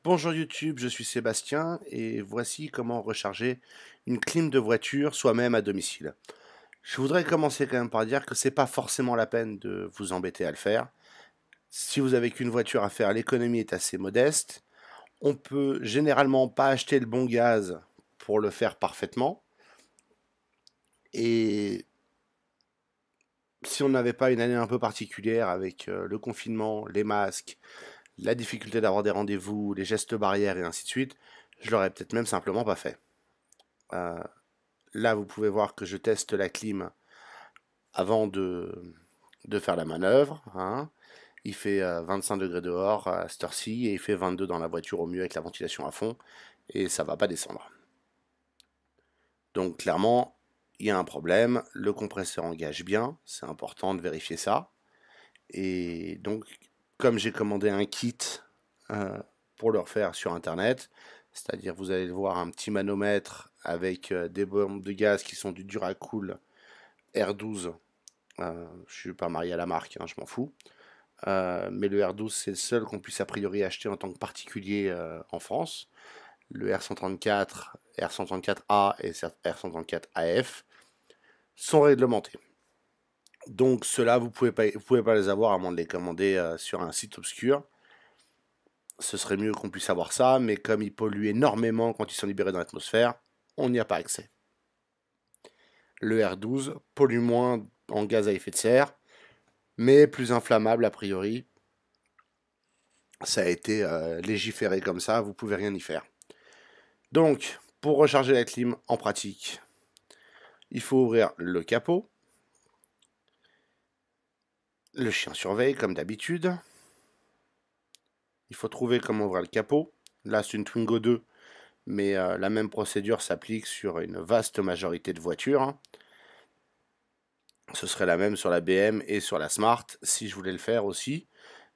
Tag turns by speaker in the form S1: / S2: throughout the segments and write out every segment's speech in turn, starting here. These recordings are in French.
S1: Bonjour YouTube, je suis Sébastien et voici comment recharger une clim de voiture soi-même à domicile. Je voudrais commencer quand même par dire que c'est pas forcément la peine de vous embêter à le faire. Si vous avez qu'une voiture à faire, l'économie est assez modeste. On peut généralement pas acheter le bon gaz pour le faire parfaitement. Et si on n'avait pas une année un peu particulière avec le confinement, les masques, la difficulté d'avoir des rendez-vous, les gestes barrières et ainsi de suite, je l'aurais peut-être même simplement pas fait. Euh, Là, vous pouvez voir que je teste la clim avant de faire la manœuvre, hein. Il fait 25 degrés dehors à cette heure-ci et il fait 22 dans la voiture au mieux avec la ventilation à fond et ça va pas descendre. Donc clairement, il y a un problème, le compresseur engage bien, c'est important de vérifier ça. Et donc, comme j'ai commandé un kit euh, pour le refaire sur internet, c'est-à-dire vous allez voir un petit manomètre avec des bombes de gaz qui sont du Duracool R12. Je suis pas marié à la marque, hein, je m'en fous. Mais le R12, c'est le seul qu'on puisse a priori acheter en tant que particulier en France. Le R134, R134A et R134AF sont réglementés. Donc ceux-là, vous pouvez pas les avoir à moins de les commander sur un site obscur. Ce serait mieux qu'on puisse avoir ça, mais comme ils polluent énormément quand ils sont libérés dans l'atmosphère, on n'y a pas accès. Le R12 pollue moins en gaz à effet de serre, mais plus inflammable a priori. Ça a été légiféré comme ça, vous pouvez rien y faire. Donc, pour recharger la clim en pratique, il faut ouvrir le capot. Le chien surveille comme d'habitude. Il faut trouver comment ouvrir le capot. Là, c'est une Twingo 2, mais la même procédure s'applique sur une vaste majorité de voitures, hein. Ce serait la même sur la BM et sur la Smart, si je voulais le faire aussi.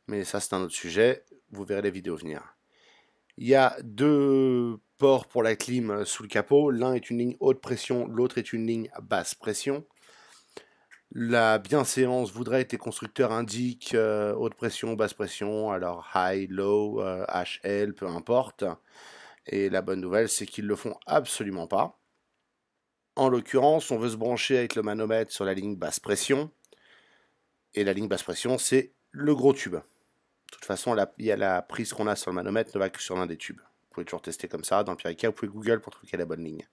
S1: Mais ça, c'est un autre sujet. Vous verrez les vidéos venir. Il y a deux ports pour la clim sous le capot. L'un est une ligne haute pression, l'autre est une ligne basse pression. La bienséance voudrait que les constructeurs indiquent haute pression, basse pression, alors high, low, HL, peu importe. Et la bonne nouvelle, c'est qu'ils le font absolument pas. En l'occurrence, on veut se brancher avec le manomètre sur la ligne basse pression. Et la ligne basse pression, c'est le gros tube. De toute façon, la prise qu'on a sur le manomètre ne va que sur l'un des tubes. Vous pouvez toujours tester comme ça. Dans le pire des cas, vous pouvez Google pour trouver la bonne ligne.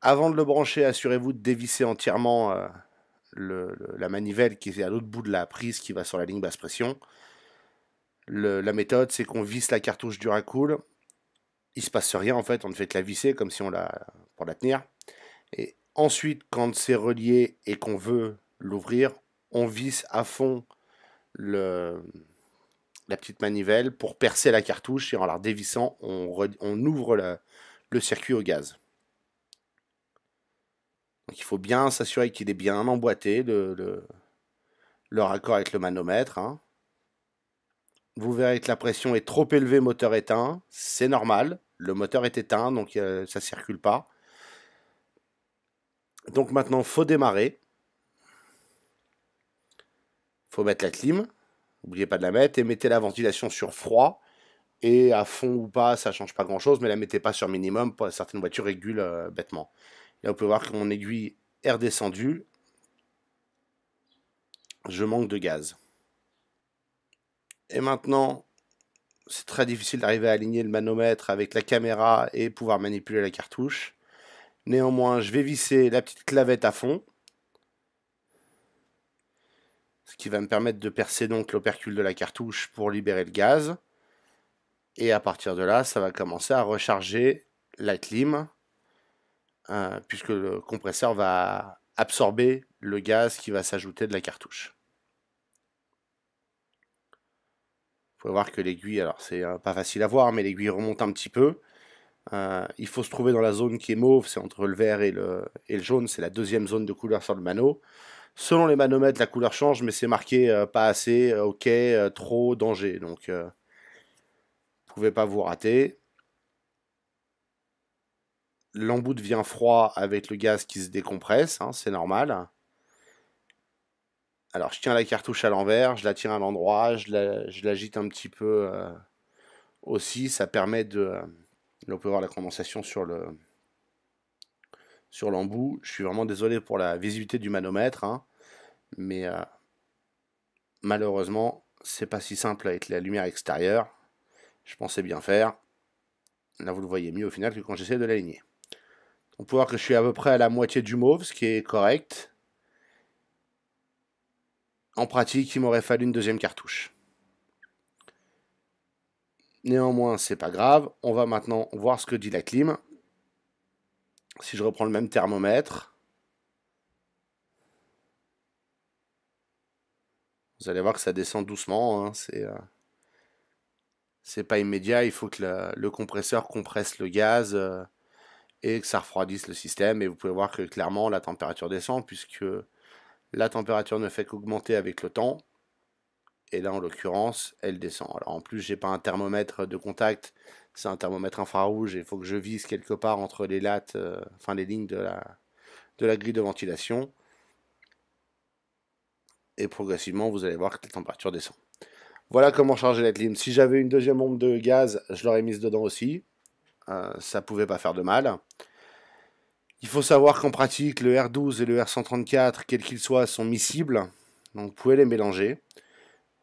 S1: Avant de le brancher, assurez-vous de dévisser entièrement la manivelle qui est à l'autre bout de la prise qui va sur la ligne basse pression. La méthode, c'est qu'on visse la cartouche Duracool. Il se passe rien en fait, on ne fait que la visser comme si on l'a pour la tenir. Et ensuite, quand c'est relié et qu'on veut l'ouvrir, on visse à fond la petite manivelle pour percer la cartouche et en la dévissant, on ouvre le circuit au gaz. Donc il faut bien s'assurer qu'il est bien emboîté, le raccord avec le manomètre, hein. Vous verrez que la pression est trop élevée, moteur éteint, c'est normal, le moteur est éteint, donc ça ne circule pas. Donc maintenant, il faut démarrer. Il faut mettre la clim, n'oubliez pas de la mettre, et mettez la ventilation sur froid. Et à fond ou pas, ça change pas grand chose, mais la mettez pas sur minimum, certaines voitures régulent bêtement. Là, vous pouvez voir que mon aiguille est redescendue. Je manque de gaz. Et maintenant, c'est très difficile d'arriver à aligner le manomètre avec la caméra et pouvoir manipuler la cartouche. Néanmoins, je vais visser la petite clavette à fond, ce qui va me permettre de percer donc l'opercule de la cartouche pour libérer le gaz. Et à partir de là, ça va commencer à recharger la clim, puisque le compresseur va absorber le gaz qui va s'ajouter de la cartouche. Vous pouvez voir que l'aiguille, alors c'est pas facile à voir, mais l'aiguille remonte un petit peu. Il faut se trouver dans la zone qui est mauve, c'est entre le vert et le jaune, c'est la deuxième zone de couleur sur le mano. Selon les manomètres, la couleur change, mais c'est marqué pas assez, ok, trop, danger. Donc, vous ne pouvez pas vous rater. L'embout devient froid avec le gaz qui se décompresse, hein, c'est normal. Alors, je tiens la cartouche à l'envers, je la tiens à l'endroit, je l'agite un petit peu Aussi, ça permet de... là, on peut voir la condensation sur l'embout. Je suis vraiment désolé pour la visibilité du manomètre, hein, mais malheureusement, c'est pas si simple avec la lumière extérieure. Je pensais bien faire. Là, vous le voyez mieux au final que quand j'essaie de l'aligner. On peut voir que je suis à peu près à la moitié du mauve, ce qui est correct. En pratique, il m'aurait fallu une deuxième cartouche. Néanmoins, c'est pas grave. On va maintenant voir ce que dit la clim. Si je reprends le même thermomètre, vous allez voir que ça descend doucement. Hein, c'est pas immédiat. Il faut que le compresseur compresse le gaz et que ça refroidisse le système. Et vous pouvez voir que clairement la température descend puisque la température ne fait qu'augmenter avec le temps. Et là, en l'occurrence, elle descend. Alors en plus, j'ai pas un thermomètre de contact, c'est un thermomètre infrarouge. Il faut que je vise quelque part entre les lattes, enfin les lignes de la grille de ventilation. Et progressivement, vous allez voir que la température descend. Voilà comment charger la clim. Si j'avais une deuxième bombe de gaz, je l'aurais mise dedans aussi. Ça pouvait pas faire de mal. Il faut savoir qu'en pratique, le R12 et le R134, quels qu'ils soient, sont miscibles. Donc vous pouvez les mélanger.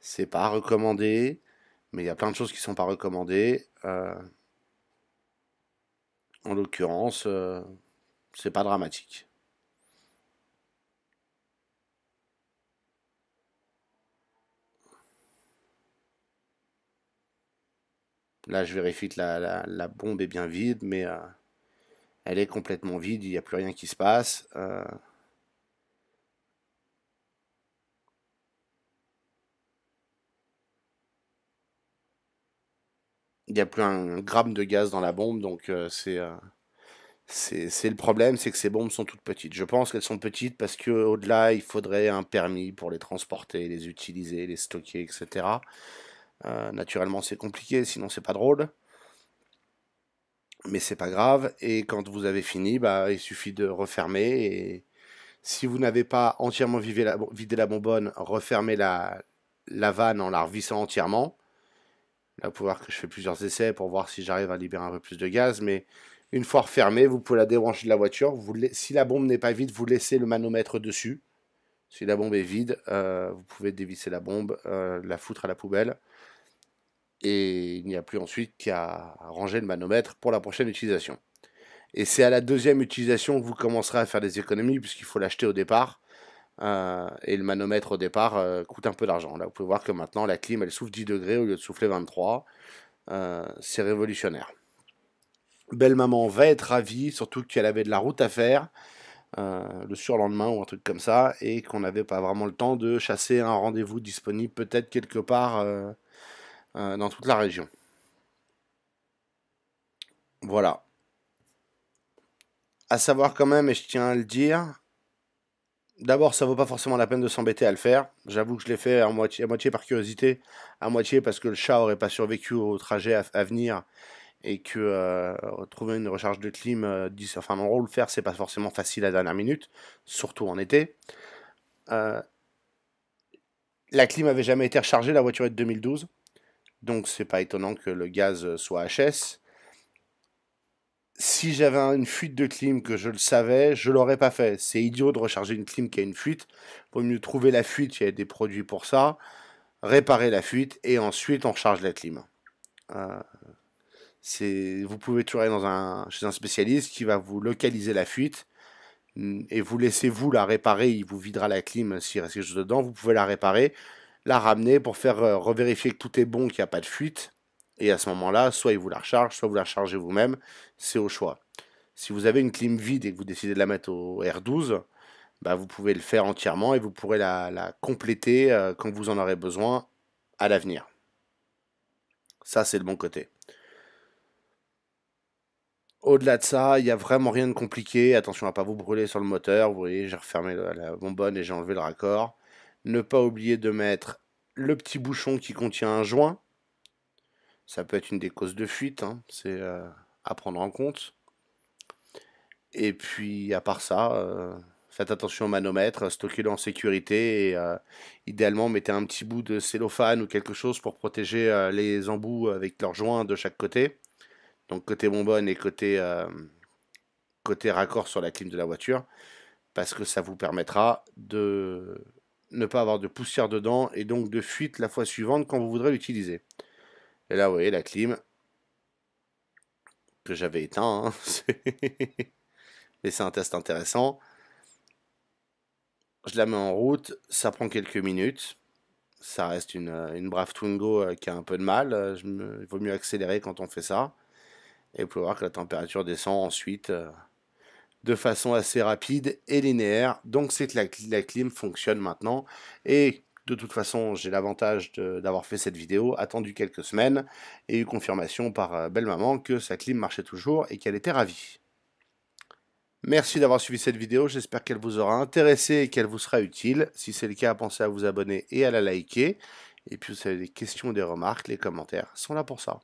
S1: C'est pas recommandé, mais il y a plein de choses qui sont pas recommandées. En l'occurrence, c'est pas dramatique. Là, je vérifie que la bombe est bien vide, mais elle est complètement vide, il n'y a plus rien qui se passe. Il n'y a plus un gramme de gaz dans la bombe, donc c'est le problème, c'est que ces bombes sont toutes petites. Je pense qu'elles sont petites parce que au-delà, il faudrait un permis pour les transporter, les utiliser, les stocker, etc. Naturellement, c'est compliqué, sinon c'est pas drôle. Mais c'est pas grave. Et quand vous avez fini, bah, il suffit de refermer. Et si vous n'avez pas entièrement vidé la bonbonne, refermez la vanne en la revissant entièrement. Là, vous pouvez voir que je fais plusieurs essais pour voir si j'arrive à libérer un peu plus de gaz. Mais une fois refermée, vous pouvez la débrancher de la voiture. Si la bombe n'est pas vide, vous laissez le manomètre dessus. Si la bombe est vide, vous pouvez dévisser la bombe, la foutre à la poubelle. Et il n'y a plus ensuite qu'à ranger le manomètre pour la prochaine utilisation. Et c'est à la deuxième utilisation que vous commencerez à faire des économies puisqu'il faut l'acheter au départ. Et le manomètre au départ coûte un peu d'argent. Là, vous pouvez voir que maintenant la clim elle souffle 10 degrés au lieu de souffler 23. C'est révolutionnaire. Belle maman va être ravie, surtout qu'elle avait de la route à faire le surlendemain ou un truc comme ça, et qu'on n'avait pas vraiment le temps de chasser un rendez-vous disponible peut-être quelque part dans toute la région. Voilà. À savoir quand même, et je tiens à le dire, d'abord, ça vaut pas forcément la peine de s'embêter à le faire. J'avoue que je l'ai fait à moitié par curiosité, à moitié parce que le chat aurait pas survécu au trajet à venir et que trouver une recharge de clim, enfin en gros le faire, c'est pas forcément facile à la dernière minute, surtout en été. Euh, la clim avait jamais été rechargée, la voiture est de 2012, donc c'est pas étonnant que le gaz soit HS. Si j'avais une fuite de clim que je le savais, je l'aurais pas fait. C'est idiot de recharger une clim qui a une fuite. Vaut mieux trouver la fuite, il y a des produits pour ça, réparer la fuite et ensuite on recharge la clim. Euh, vous pouvez toujours aller chez un spécialiste qui va vous localiser la fuite et vous laissez vous la réparer. Il vous videra la clim s'il reste quelque chose dedans. Vous pouvez la réparer, la ramener pour faire revérifier que tout est bon, qu'il n'y a pas de fuite. Et à ce moment-là, soit il vous la recharge, soit vous la rechargez vous-même. C'est au choix. Si vous avez une clim vide et que vous décidez de la mettre au R12, bah vous pouvez le faire entièrement et vous pourrez la compléter quand vous en aurez besoin à l'avenir. Ça, c'est le bon côté. Au-delà de ça, il n'y a vraiment rien de compliqué. Attention à ne pas vous brûler sur le moteur. Vous voyez, j'ai refermé la bonbonne et j'ai enlevé le raccord. Ne pas oublier de mettre le petit bouchon qui contient un joint. Ça peut être une des causes de fuite, hein. C'est à prendre en compte. Et puis, à part ça, Faites attention au manomètre, stockez-le en sécurité et idéalement mettez un petit bout de cellophane ou quelque chose pour protéger les embouts avec leurs joints de chaque côté. Donc côté bonbonne et côté raccord sur la clim de la voiture, parce que ça vous permettra de ne pas avoir de poussière dedans et donc de fuite la fois suivante quand vous voudrez l'utiliser. Et là, vous voyez la clim que j'avais éteint, hein. Mais c'est un test intéressant. Je la mets en route, ça prend quelques minutes. Ça reste une brave Twingo qui a un peu de mal. Il vaut mieux accélérer quand on fait ça. Et vous pouvez voir que la température descend ensuite de façon assez rapide et linéaire. Donc c'est que la clim fonctionne maintenant. Et de toute façon, j'ai l'avantage d'avoir fait cette vidéo, attendu quelques semaines, et eu confirmation par belle maman que sa clim marchait toujours et qu'elle était ravie. Merci d'avoir suivi cette vidéo, j'espère qu'elle vous aura intéressé et qu'elle vous sera utile. Si c'est le cas, pensez à vous abonner et à la liker. Et puis si vous avez des questions ou des remarques, les commentaires sont là pour ça.